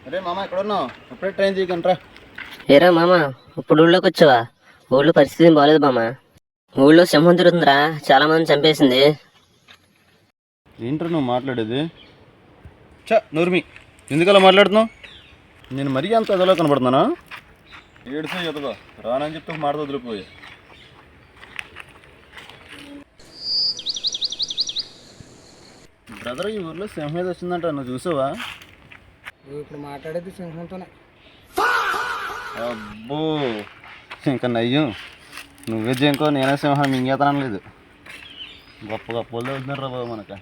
అరే మామ ఎక్కడున్నావు? అప్పుడే ట్రైన్ దిగంట్రా. ఏరా మామ, ఇప్పుడు ఊళ్ళోకి వచ్చావా? ఊళ్ళో పరిస్థితి ఏం బాగాలేదు మామ. ఊళ్ళో సింహం తిరుగుతుందిరా, చాలా మంది చంపేసింది. ఏంట్రా నువ్వు మాట్లాడేది? నూర్మి, ఎందుకలా మాట్లాడుతున్నావు? నేను మరీ అంత ఎదలో కనపడుతున్నానా? ఏడుసో ఎదగో రానని చెప్తే ఒక మాట వదిలిపోయి. బ్రదర్, ఈ ఊర్లో సింహం ఏదో వచ్చిందంట, నువ్వు చూసావా? ఇప్పుడు మాట్లాడేది సింహంతోనే. అబ్బో, ఇంకా నయ్యం. నువ్వే జంకో, నేనే సింహం మింగేతనం లేదు. గొప్ప గొప్ప వాళ్ళు అవుతున్నారు రా బాబు మనకు.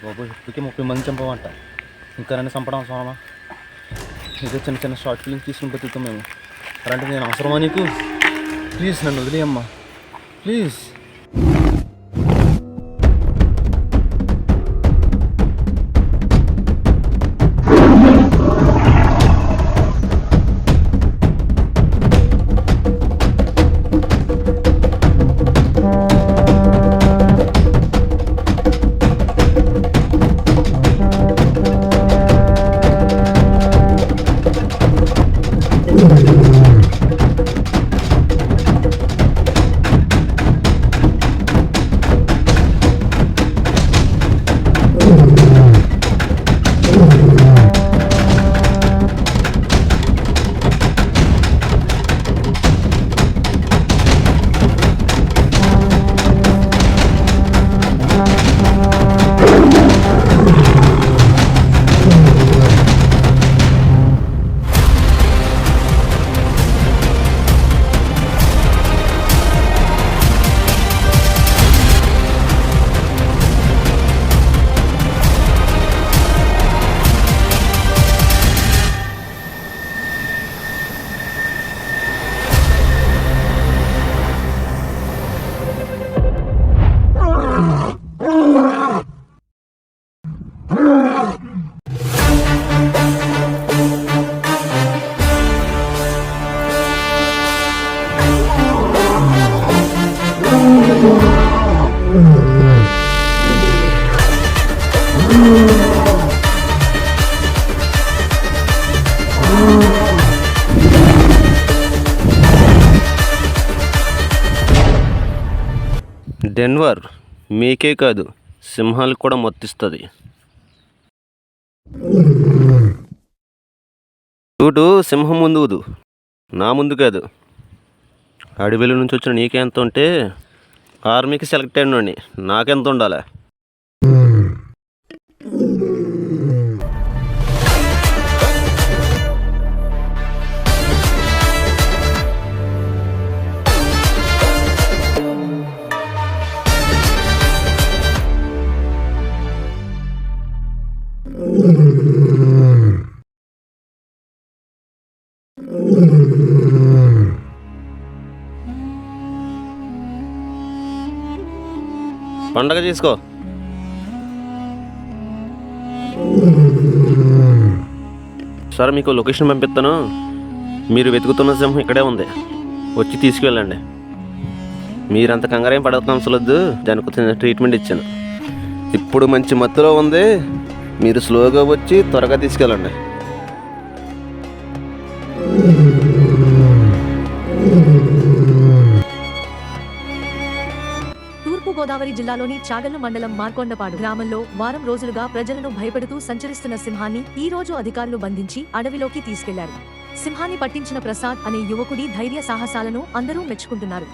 బాబు, ఇప్పటికే 30 మంది చంపమంట. ఇంకా నన్ను చంపడం అవసరమా? ఏదో చిన్న చిన్న షార్ట్ ఫిల్మ్స్ తీసుకుని బతుకుతాం మేము. అలాంటి నేను అవసరమా నీకు? ప్లీజ్ నన్ను వదిలేయమ్మా, ప్లీజ్. డెన్వర్ మీకే కాదు, సింహాలకు కూడా మత్తిస్తుంది. చూడు, సింహం ముందు ఊదు, నా ముందు కాదు. అడవిలో నుంచి వచ్చిన నీకెంత ఉంటే ఆర్మీకి సెలెక్ట్ అయినోడిని నాకెంత ఉండాలి? పండగ చేసుకో. సరే మీకు లొకేషన్ పంపిస్తాను. మీరు వెతుకుతున్న సింహం ఇక్కడే ఉంది, వచ్చి తీసుకువెళ్ళండి. మీరంత కంగారేం పడవలసిన అవసరం వద్దు, దానికి వచ్చిన ట్రీట్మెంట్ ఇచ్చాను. ఇప్పుడు మంచి మత్తులో ఉంది, మీరు స్లోగా వచ్చి త్వరగా తీసుకెళ్ళండి. తూర్పుగోదావరి జిల్లాలోని చాగల్లు మండలం మార్కొండపాడు గ్రామంలో వారం రోజులుగా ప్రజలను భయపెడుతూ సంచరిస్తున్న సింహాన్ని ఈ రోజు అధికారులు బంధించి అడవిలోకి తీసుకెళ్లారు. సింహాన్ని పట్టించిన ప్రసాద్ అనే యువకుడి ధైర్య సాహసాలను అందరూ మెచ్చుకుంటున్నారు.